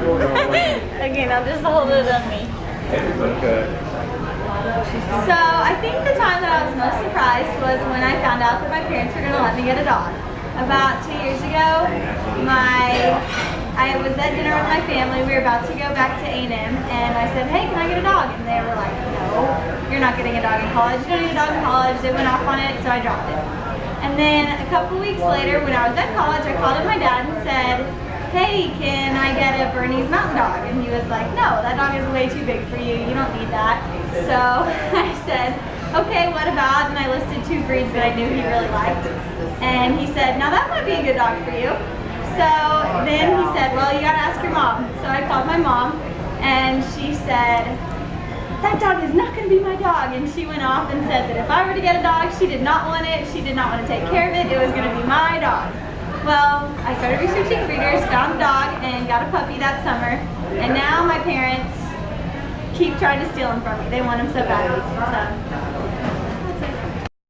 Okay, now just hold it on me. Okay. So I think the time that I was most surprised was when I found out that my parents were going to let me get a dog. About 2 years ago, I was at dinner with my family. We were about to go back to A&M, and I said, hey, can I get a dog? And they were like, no, you're not getting a dog in college. You don't need a dog in college. They went off on it, so I dropped it. And then a couple weeks later, when I was at college, I called up my dad and said, hey, can I get a Bernese Mountain Dog? And he was like, no, that dog is way too big for you. You don't need that. So I said, okay, what about? And I listed 2 breeds that I knew he really liked. And he said, now that might be a good dog for you. So then he said, well, you gotta ask your mom. So I called my mom, and she said, that dog is not gonna be my dog. And she went off and said that if I were to get a dog, she did not want it. She did not want to take care of it. It was gonna be my dog. Well, I started researching breeders, found a dog, and got a puppy that summer. And now my parents keep trying to steal him from me. They want him so badly. So